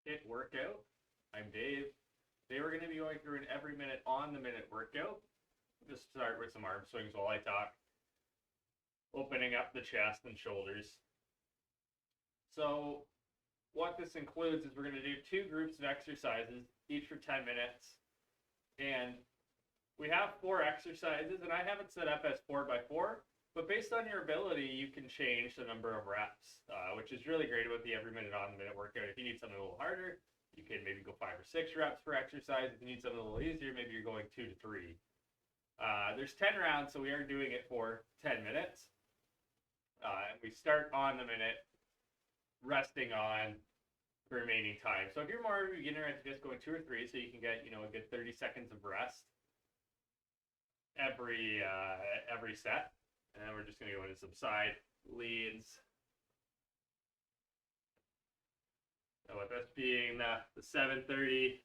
HIIT workout. I'm Dave. Today we're going to be going through an every minute on the minute workout. Just start with some arm swings while I talk, opening up the chest and shoulders. So what this includes is we're going to do 2 groups of exercises, each for 10 minutes. And we have 4 exercises, and I have it set up as 4x4. But based on your ability, you can change the number of reps, which is really great about the every minute on the minute workout. If you need something a little harder, you can maybe go 5 or 6 reps per exercise. If you need something a little easier, maybe you're going 2 to 3. There's 10 rounds, so we are doing it for 10 minutes. And we start on the minute, resting on the remaining time. So if you're more of a beginner, I'd suggest going 2 or 3 so you can get, a good 30 seconds of rest every set. And then we're just going to go into some side leads. So with us being the 7:30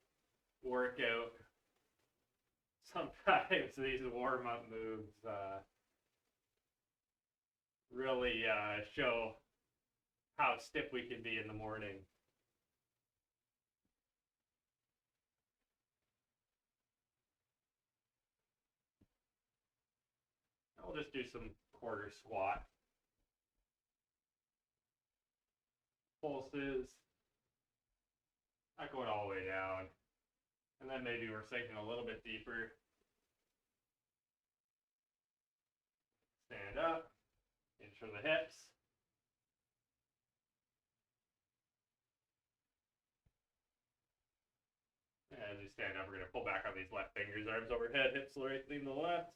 workout, sometimes these warm-up moves really show how stiff we can be in the morning. I'll just do some quarter squat. Pulses. Not going all the way down. And then maybe we're sinking a little bit deeper. Stand up. In for the hips. As we stand up, we're going to pull back on these left fingers, arms overhead, hips to the right, lean to the left.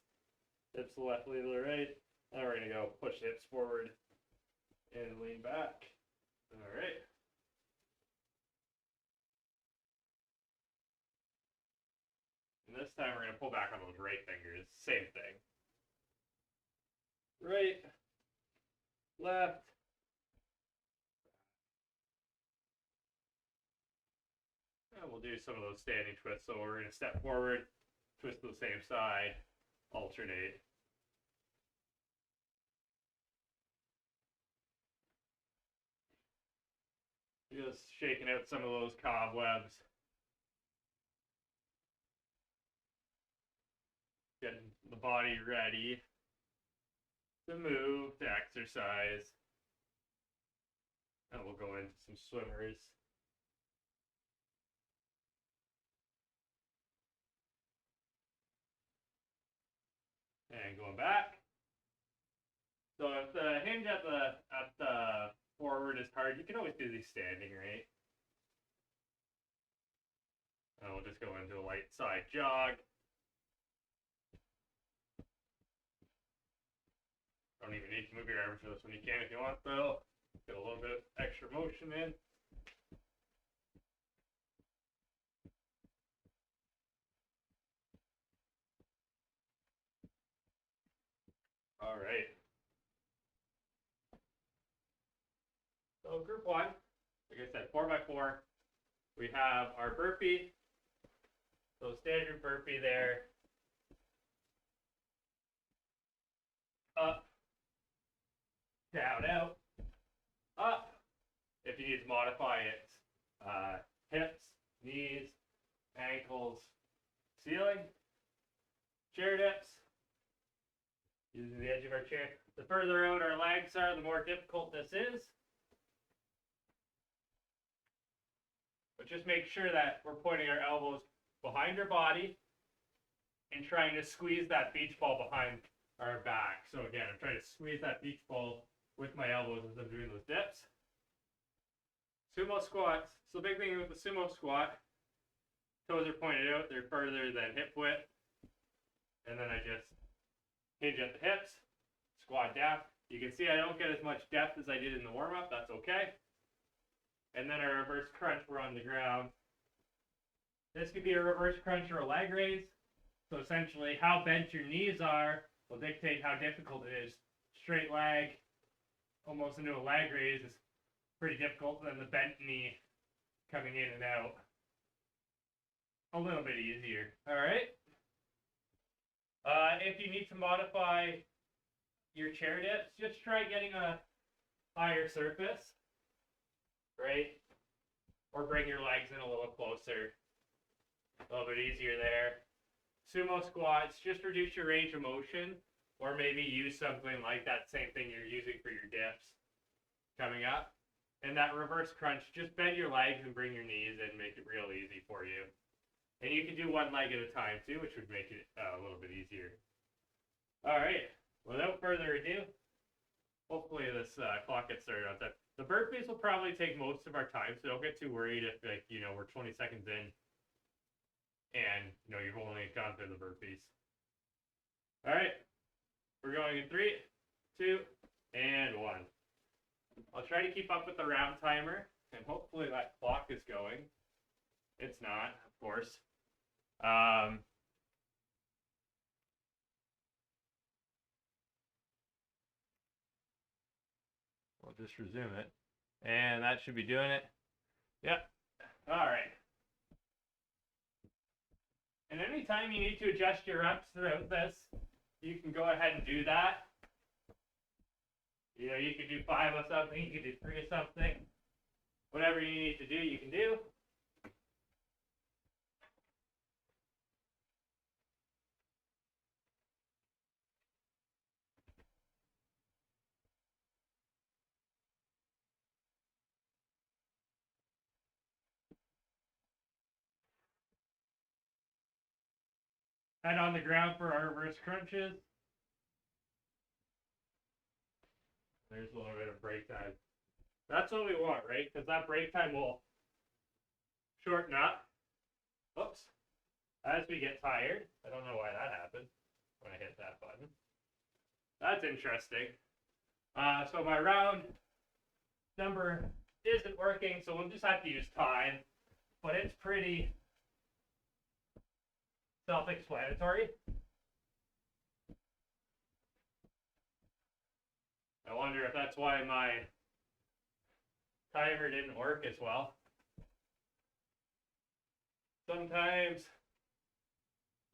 Hips to the left, lean to the right. Now we're going to go push hips forward and lean back. All right. And this time we're going to pull back on those right fingers. Same thing. Right, left. And we'll do some of those standing twists. So we're going to step forward, twist to the same side, alternate. Just shaking out some of those cobwebs. Getting the body ready to move, to exercise. And we'll go into some swimmers. And going back. So if the hinge at the forward is hard, you can always do these standing, right? And we'll just go into a light side jog. Don't even need to move your arms for this one. You can if you want, though. Get a little bit of extra motion in. All right. So group 1, like I said, 4x4. We have our burpee. So standard burpee there. Up. Down, out. Up. If you need to modify it, hips, knees, ankles, ceiling. Chair dips. Using the edge of our chair. The further out our legs are, the more difficult this is. But just make sure that we're pointing our elbows behind our body and trying to squeeze that beach ball behind our back. So again, I'm trying to squeeze that beach ball with my elbows as I'm doing those dips. Sumo squats. So the big thing with the sumo squat, toes are pointed out, they're further than hip width. And then I just hinge at the hips, squat down. You can see I don't get as much depth as I did in the warm-up, that's okay. And then a reverse crunch, we're on the ground. This could be a reverse crunch or a leg raise. So essentially, how bent your knees are will dictate how difficult it is. Straight leg, almost into a leg raise, is pretty difficult. Then the bent knee coming in and out, a little bit easier. All right. If you need to modify your chair dips, just try getting a higher surface, right? or bring your legs in a little closer. A little bit easier there. Sumo squats, just reduce your range of motion, or maybe use something like that same thing you're using for your dips coming up. And that reverse crunch, just bend your legs and bring your knees in, make it real easy for you. And you can do one leg at a time too, which would make it a little bit easier. All right, without further ado, hopefully this clock gets started on time. The burpees will probably take most of our time, so don't get too worried if, like, you know, we're 20 seconds in and, you know, you've only gone through the burpees. All right, we're going in 3, 2, and 1. I'll try to keep up with the round timer, and hopefully that clock is going. It's not, of course. We'll just resume it. And that should be doing it. Yep. All right. And anytime you need to adjust your reps throughout this, you can go ahead and do that. You know, you could do 5 of something, you could do 3 of something. Whatever you need to do, you can do. Head on the ground for our reverse crunches. There's a little bit of break time. That's what we want, right? Because that break time will shorten up. Oops. As we get tired. I don't know why that happened when I hit that button. That's interesting. So my round number isn't working, so we'll just have to use time. But it's pretty self-explanatory. I wonder if that's why my timer didn't work as well. Sometimes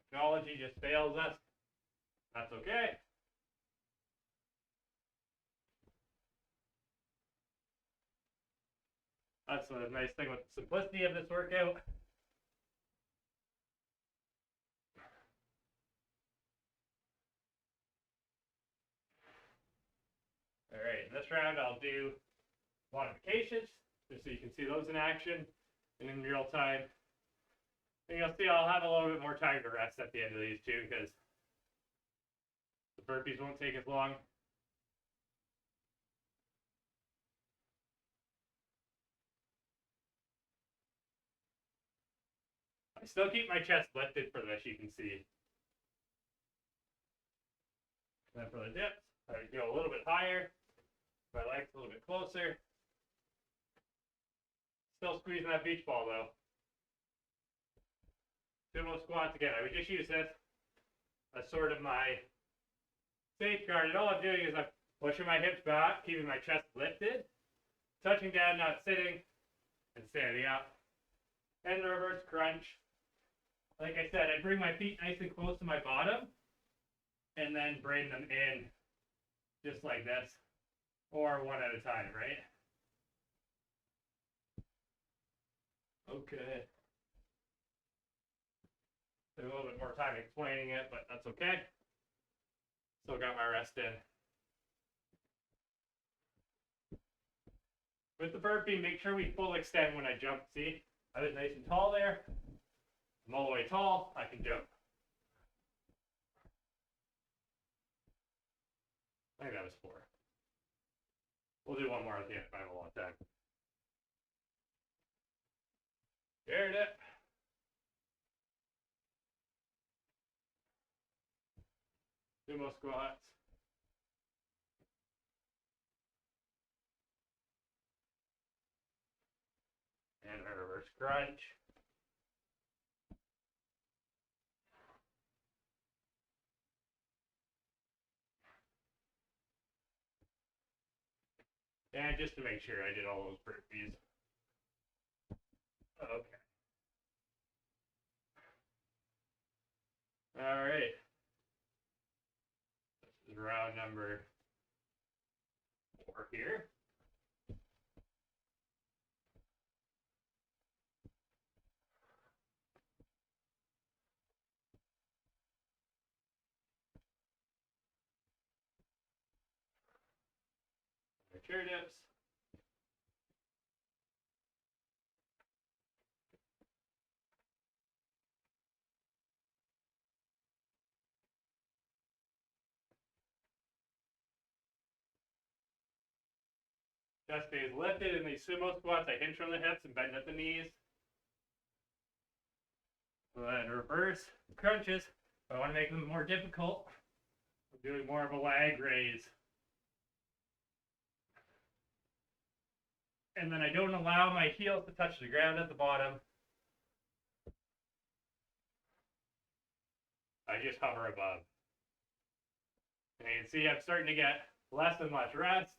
technology just fails us. That's okay. That's the nice thing with the simplicity of this workout. All right, in this round I'll do modifications, just so you can see those in action and in real time. And you'll see I'll have a little bit more time to rest at the end of these too, because the burpees won't take as long. I still keep my chest lifted for this, you can see. And then for the dips, I go a little bit higher. My legs a little bit closer. Still squeezing that beach ball though. Sumo squats again. I would just use this as sort of my safeguard. And all I'm doing is I'm pushing my hips back, keeping my chest lifted, touching down, not sitting, and standing up. And the reverse crunch. Like I said, I bring my feet nice and close to my bottom, and then bring them in just like this. Or one at a time, right? Okay. Took a little bit more time explaining it, but that's okay. Still got my rest in. With the burpee, make sure we full extend when I jump. See? I was nice and tall there. I'm all the way tall. I can jump. I think that was 4. We'll do one more at the end if I have a long time. Air dip. Sumo squats. And a reverse crunch. And just to make sure I did all those burpees. Okay. All right. This is round number 4 here. chair dips. Chest stays lifted in these sumo squats. I hinge from the hips and bend at the knees. So then reverse crunches. If I want to make them more difficult, I'm doing more of a lag raise. And then I don't allow my heels to touch the ground at the bottom. I just hover above. And you can see I'm starting to get less and less rest.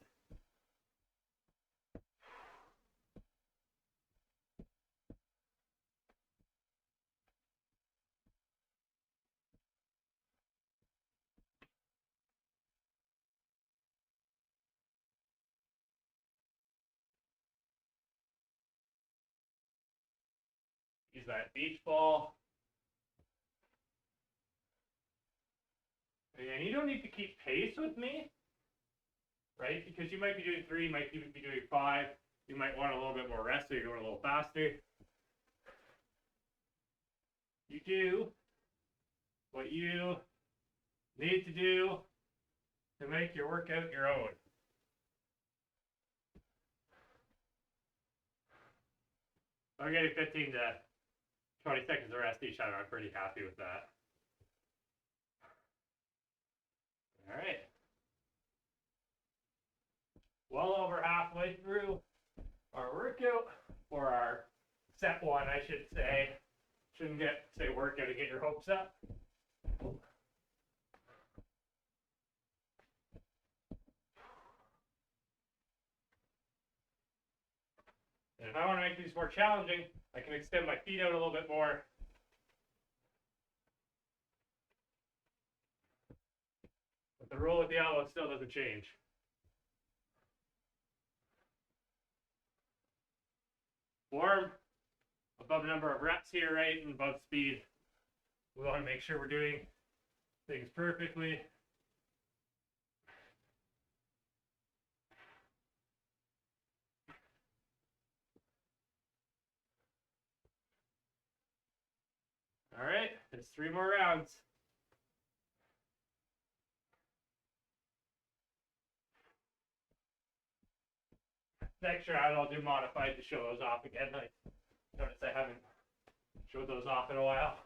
Use that beach ball. And you don't need to keep pace with me, right? Because you might be doing 3, you might even be doing 5. You might want a little bit more rest, so you're going a little faster. You do what you need to do to make your workout your own. I'm getting 15 to 20 seconds of rest each time. I'm pretty happy with that. All right. Well over halfway through our workout, or our set 1, I should say. Shouldn't say workout to get your hopes up. And if I want to make these more challenging, I can extend my feet out a little bit more. But the rule with the elbow still doesn't change. Form above number of reps here, right, and above speed. We want to make sure we're doing things perfectly. All right, there's 3 more rounds. Next round, I'll do modified to show those off again. I notice I haven't showed those off in a while.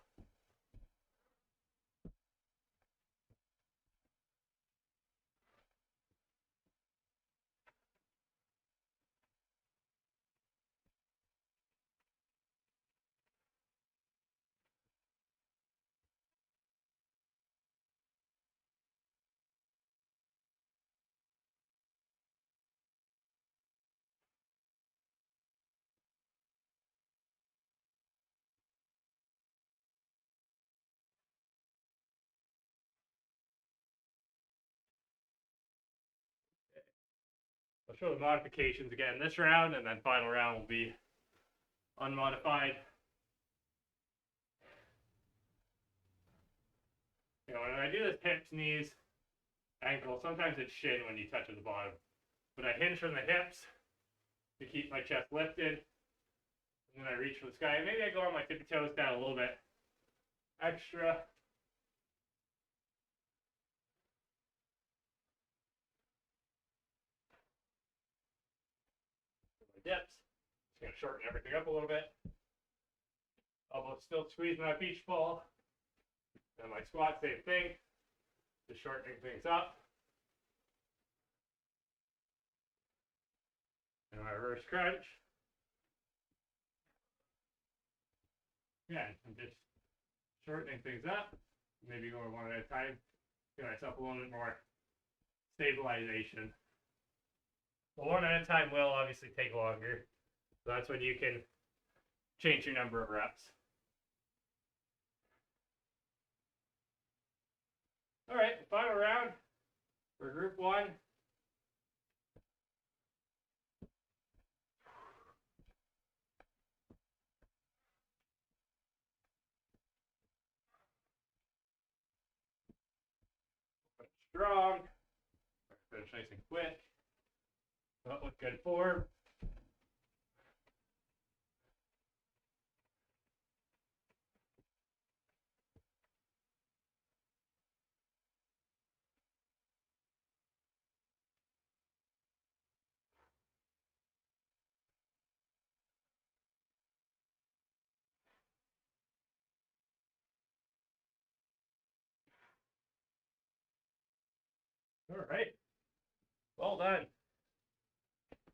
I'll show the modifications again this round, and then final round will be unmodified. You know, when I do this hips, knees, ankle, sometimes it's shin when you touch at the bottom. But I hinge from the hips to keep my chest lifted. And then I reach for the sky. And maybe I go on my tippy toes down a little bit extra. Dips. Just going to shorten everything up a little bit. Elbows still squeezing that beach ball. And my squat, same thing. Just shortening things up. And my reverse crunch. Again, I'm just shortening things up. Maybe going 1 at a time. Give myself a little bit more stabilization. Well, 1 at a time will obviously take longer. So that's when you can change your number of reps. All right, final round for group 1. Strong. Finish nice and quick. But with good form. All right. Well done.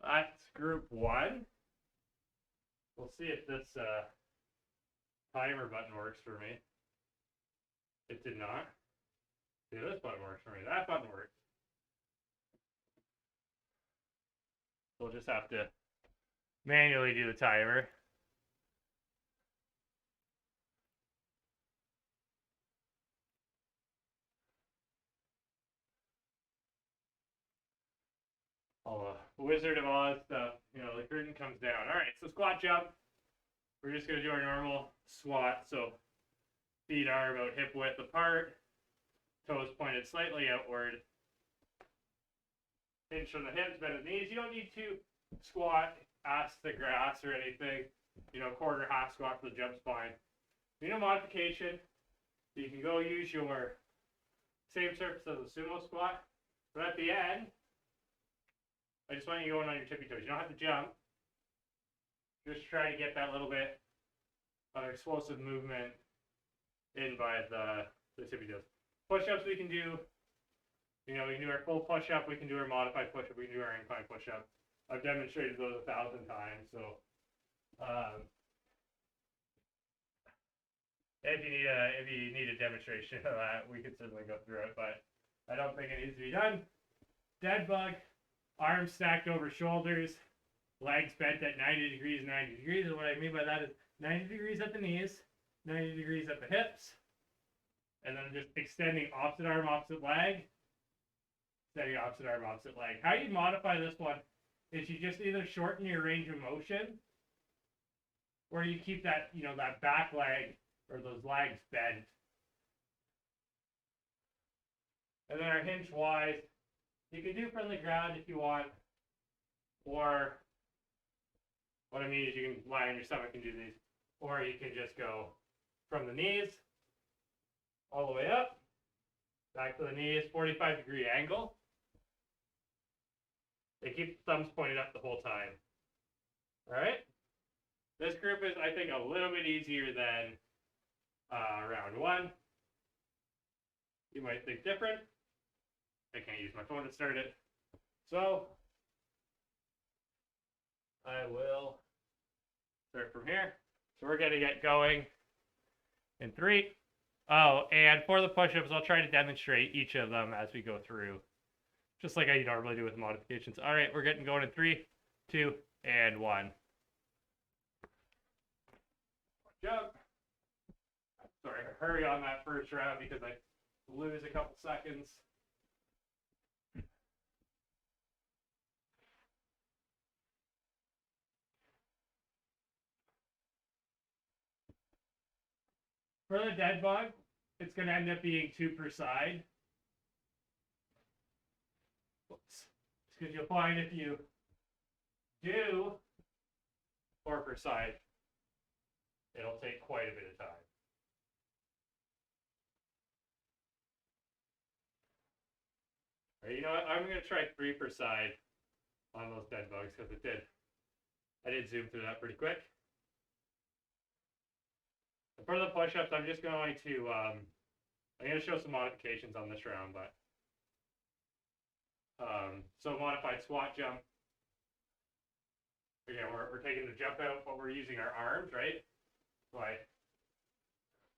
That's group 1. We'll see if this timer button works for me. It did not. See, this button works for me. That button works. We'll just have to manually do the timer. All the Wizard of Oz stuff, the curtain comes down. All right, so squat jump. We're just going to do our normal squat. So feet are about hip width apart, toes pointed slightly outward. Hinge from the hips, bend the knees. You don't need to squat ass to grass or anything. Quarter, half squat for the jump spine. Modification. You can go use your same surface as a sumo squat. But at the end, I just want you going on your tippy toes. You don't have to jump. Just try to get that little bit of explosive movement in by the tippy toes. Push-ups we can do. We can do our full push-up. We can do our modified push-up. We can do our incline push-up. I've demonstrated those 1,000 times. So if you need a demonstration of that, we could certainly go through it. But I don't think it needs to be done. Dead bug. Arms stacked over shoulders, legs bent at 90 degrees, 90 degrees. And what I mean by that is 90 degrees at the knees, 90 degrees at the hips, and then just extending opposite arm, opposite leg, extending opposite arm, opposite leg. How you modify this one is you just either shorten your range of motion, or you keep that, that back leg or those legs bent. And then our hinge wise, you can do from the ground if you want, or what I mean is you can lie on your stomach and do these, or you can just go from the knees all the way up, back to the knees, 45-degree angle. They keep the thumbs pointed up the whole time. All right? This group is, I think, a little bit easier than round 1. You might think different. I can't use my phone to start it. So I will start from here. So we're going to get going in 3. Oh, and for the push-ups, I'll try to demonstrate each of them as we go through, just like I normally do with modifications. All right, we're getting going in 3, 2, and 1. Jump. Sorry, hurry on that first round because I lose a couple seconds. For the dead bug, it's going to end up being 2 per side. Whoops. Because you'll find if you do 4 per side, it'll take quite a bit of time. All right, you know what? I'm going to try 3 per side on those dead bugs because I did zoom through that pretty quick. For the push-ups, I'm just going to, I'm going to show some modifications on this round, but, so modified squat jump. Again, we're taking the jump out, but we're using our arms, right? Like,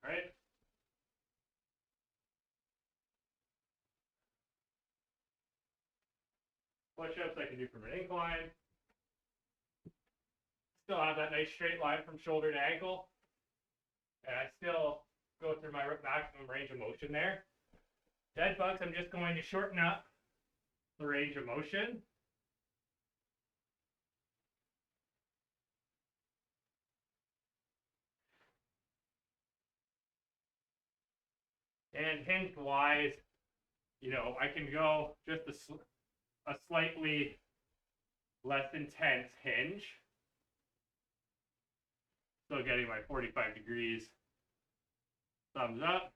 right? Push-ups I can do from an incline. Still have that nice straight line from shoulder to ankle. And I still go through my maximum range of motion there. Dead bugs, I'm just going to shorten up the range of motion. And hinge wise, I can go just a slightly less intense hinge. Still getting my 45 degrees. Thumbs up.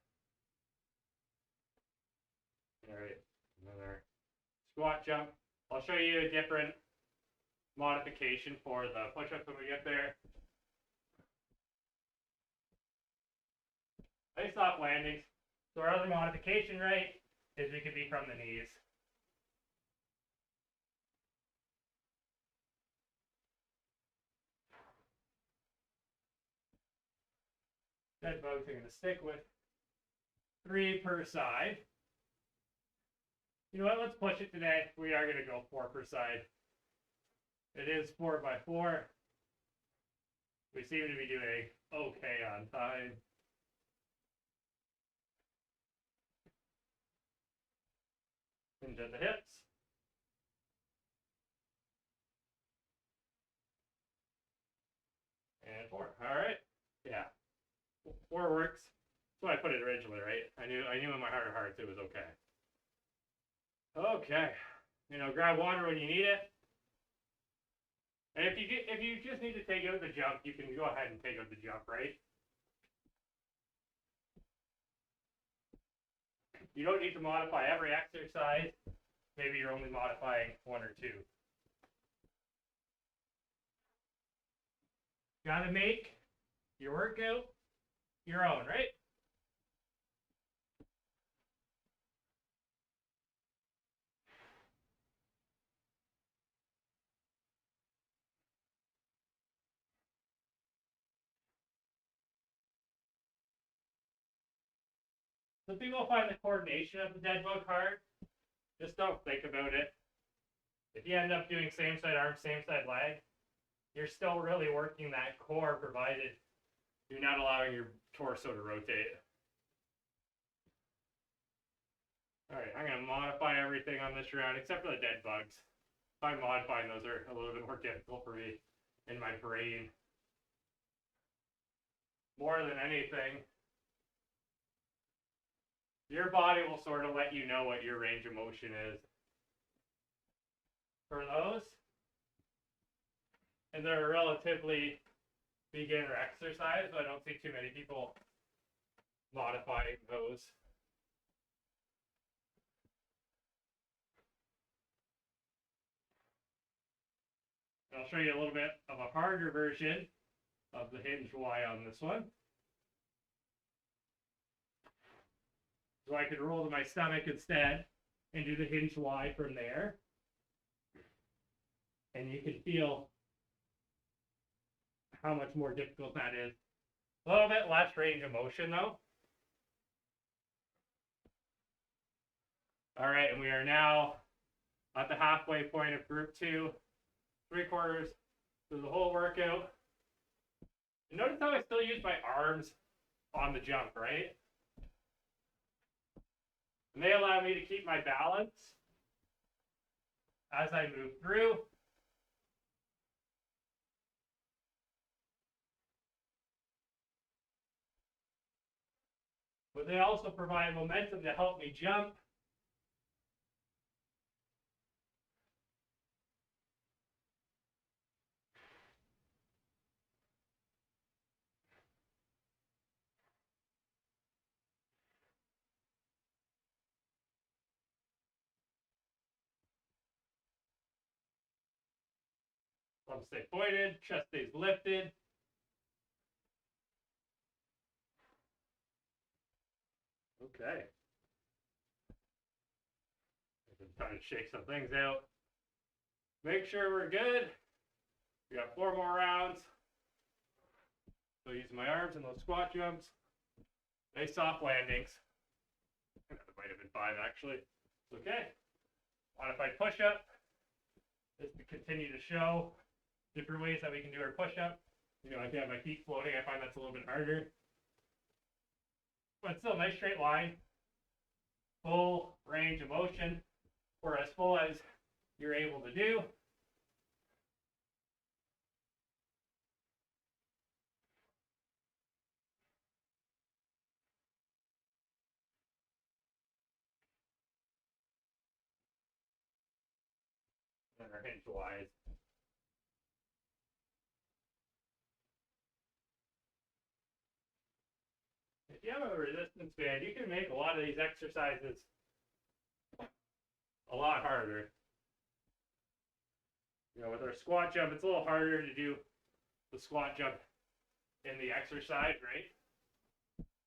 All right, another squat jump. I'll show you a different modification for the push-ups when we get there. Nice soft landings. So our other modification, right, is we could be from the knees. Dead bugs are going to stick with 3 per side. You know what? Let's push it today. We are going to go 4 per side. It is 4 by 4. We seem to be doing okay on time. Hinge at the hips. And 4. All right. Yeah. 4 works. That's why I put it originally, right? I knew in my heart of hearts it was okay. Okay. You know, grab water when you need it. And if you just need to take out the jump, you can go ahead and take out the jump, right? You don't need to modify every exercise. Maybe you're only modifying 1 or 2. Gotta make your workout your own, right? Some people find the coordination of the dead bug hard. Just don't think about it. If you end up doing same side arm, same side leg, you're still really working that core, provided you're not allowing your torso to rotate. All right, I'm going to modify everything on this round except for the dead bugs. By modifying those are a little bit more difficult for me in my brain. More than anything, your body will sort of let you know what your range of motion is for those. And they're a relatively beginner exercise, so I don't see too many people modifying those. And I'll show you a little bit of a harder version of the hinge Y on this one. So I could roll to my stomach instead and do the hinge Y from there. And you can feel how much more difficult that is. A little bit less range of motion though. All right, and we are now at the halfway point of group 2, 3/4 through the whole workout. And notice how I still use my arms on the jump, right? And they allow me to keep my balance as I move through. But they also provide momentum to help me jump. Thumbs stay pointed, chest stays lifted. Okay. I'm trying to shake some things out. Make sure we're good. We got 4 more rounds. So using my arms in those squat jumps. Nice soft landings. That might have been 5 actually. It's okay. Modified push-up. Just to continue to show different ways that we can do our push-up. You know, I can have my feet floating. I find that's a little bit harder. But still, nice straight line. Full range of motion, or as full as you're able to do. And our hinge wise. if you have a resistance band, you can make a lot of these exercises a lot harder. You know, with our squat jump, it's a little harder to do the squat jump in the exercise, right?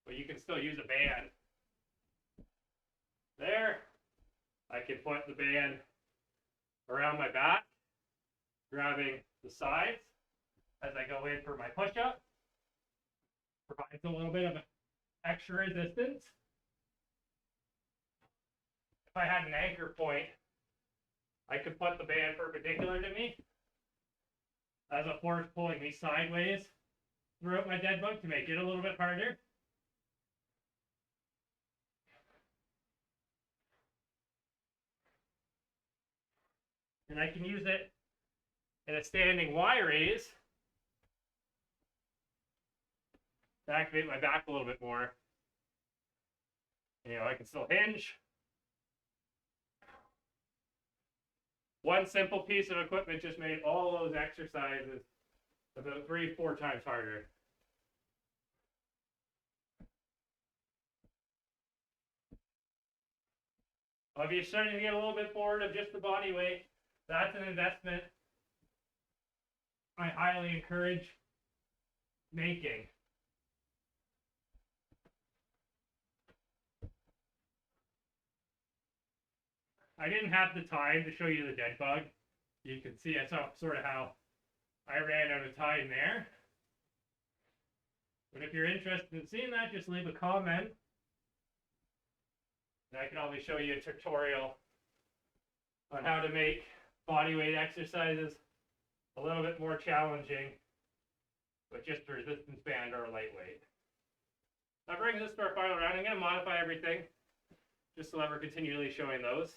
But you can still use a band. There, I can put the band around my back, grabbing the sides as I go in for my push-up. Provides a little bit of extra resistance. If I had an anchor point, I could put the band perpendicular to me as a force pulling me sideways throughout my dead bug to make it a little bit harder. And I can use it in a standing Y raise to activate my back a little bit more. You know, I can still hinge. One simple piece of equipment just made all those exercises about 3-4 times harder. If you're starting to get a little bit bored of just the body weight, that's an investment I highly encourage making. I didn't have the time to show you the dead bug. You can see that's sort of how I ran out of time there. But if you're interested in seeing that, just leave a comment. And I can always show you a tutorial on how to make bodyweight exercises a little bit more challenging with just a resistance band or a lightweight. That brings us to our final round. I'm going to modify everything just so that we're continually showing those.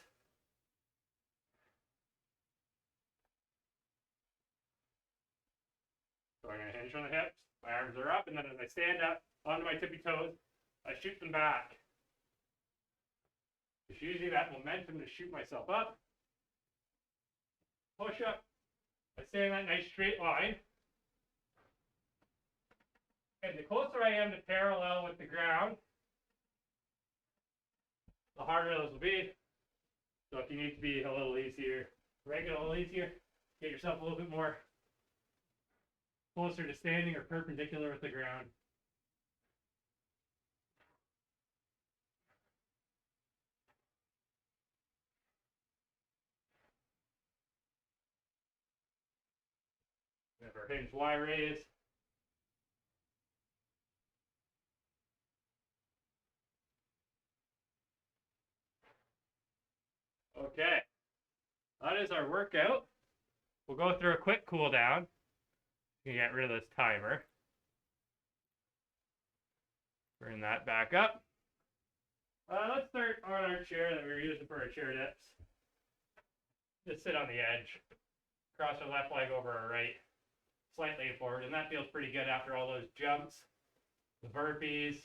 So I'm going to hinge on the hips, my arms are up, and then as I stand up onto my tippy toes, I shoot them back. Just using that momentum to shoot myself up. Push up. I stay in that nice straight line. And the closer I am to parallel with the ground, the harder those will be. So if you need to be a little easier, make it a little easier, get yourself a little bit more closer to standing or perpendicular with the ground. Our hinge Y raise. Okay, that is our workout. We'll go through a quick cool down. You can get rid of this timer. Bring that back up. Let's start on our chair that we were using for our chair dips. Just sit on the edge. Cross our left leg over our right. Slightly forward, and that feels pretty good after all those jumps, the burpees,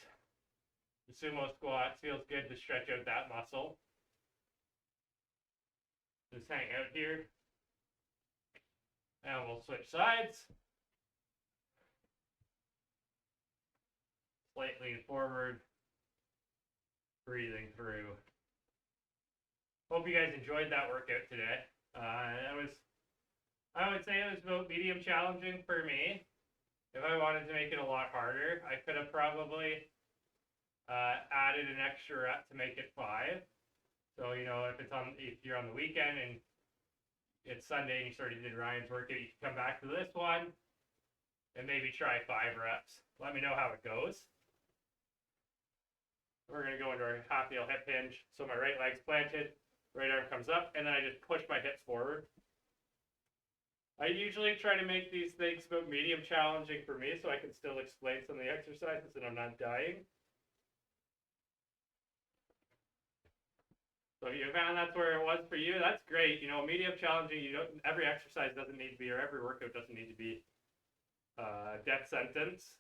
the sumo squats. Feels good to stretch out that muscle. Just hang out here, and we'll switch sides. Slight lean forward, breathing through. Hope you guys enjoyed that workout today. I would say it was about medium challenging for me. If I wanted to make it a lot harder, I could have probably added an extra rep to make it 5. So, you know, if you're on the weekend and it's Sunday and you started did Ryan's workout, you can come back to this one and maybe try 5 reps. Let me know how it goes. We're going to go into our half heel hip hinge. So my right leg's planted, right arm comes up, and then I just push my hips forward. I usually try to make these things about medium challenging for me so I can still explain some of the exercises and I'm not dying. So if you found that's where it was for you, that's great. You know, medium challenging, every exercise doesn't need to be, or every workout doesn't need to be death sentence.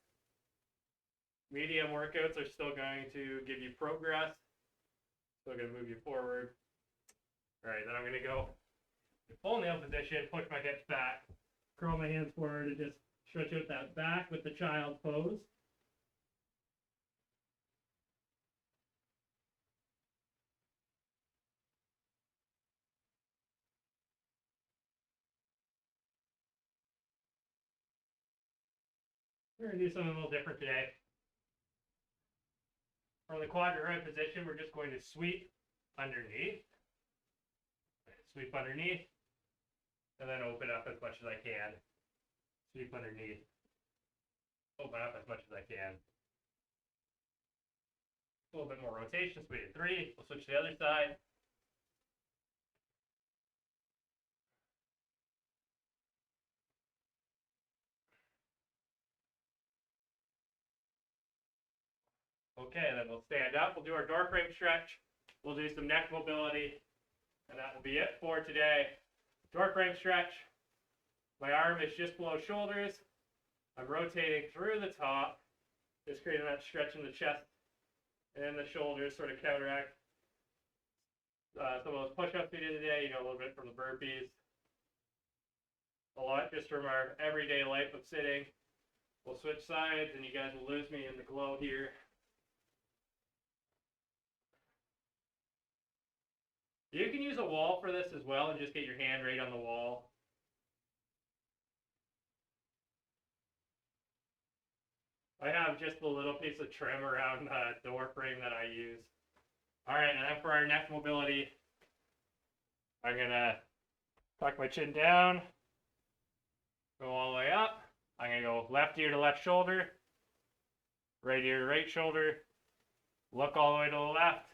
Medium workouts are still going to give you progress. Still going to move you forward. All right, then I'm going to go full nail position, push my hips back, curl my hands forward, and just stretch out that back with the child's pose. We're going to do something a little different today. For the quadrant run position, we're just going to sweep underneath. Sweep underneath. And then open up as much as I can. Sweep underneath. Open up as much as I can. A little bit more rotation, so we did 3. We'll switch to the other side. Okay, then we'll stand up. We'll do our door frame stretch. We'll do some neck mobility. And that will be it for today. Door frame stretch. My arm is just below shoulders. I'm rotating through the top, just creating that stretch in the chest and the shoulders, sort of counteract some of those push-ups we did today, a little bit from the burpees. A lot just from our everyday life of sitting. We'll switch sides and you guys will lose me in the glow here. You can use a wall for this as well and just get your hand right on the wall. I have just a little piece of trim around the door frame that I use. Alright, and then for our neck mobility, I'm going to tuck my chin down, go all the way up. I'm going to go left ear to left shoulder, right ear to right shoulder, look all the way to the left,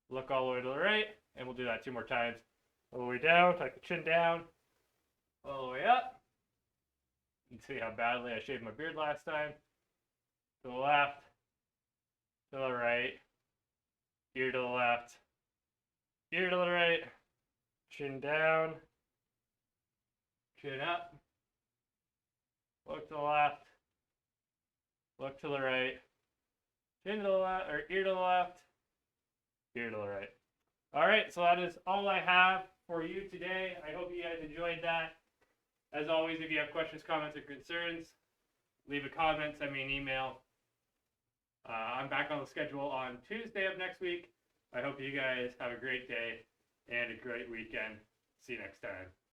look all the way to the right, and we'll do that 2 more times. All the way down, tuck the chin down, all the way up. You can see how badly I shaved my beard last time. To the left, to the right, ear to the left, ear to the right, chin down, chin up, look to the left, look to the right, chin to the left, or ear to the left, ear to the right. Alright, so that is all I have for you today. I hope you guys enjoyed that. As always, if you have questions, comments, or concerns, leave a comment, send me an email. I'm back on the schedule on Tuesday of next week. I hope you guys have a great day and a great weekend. See you next time.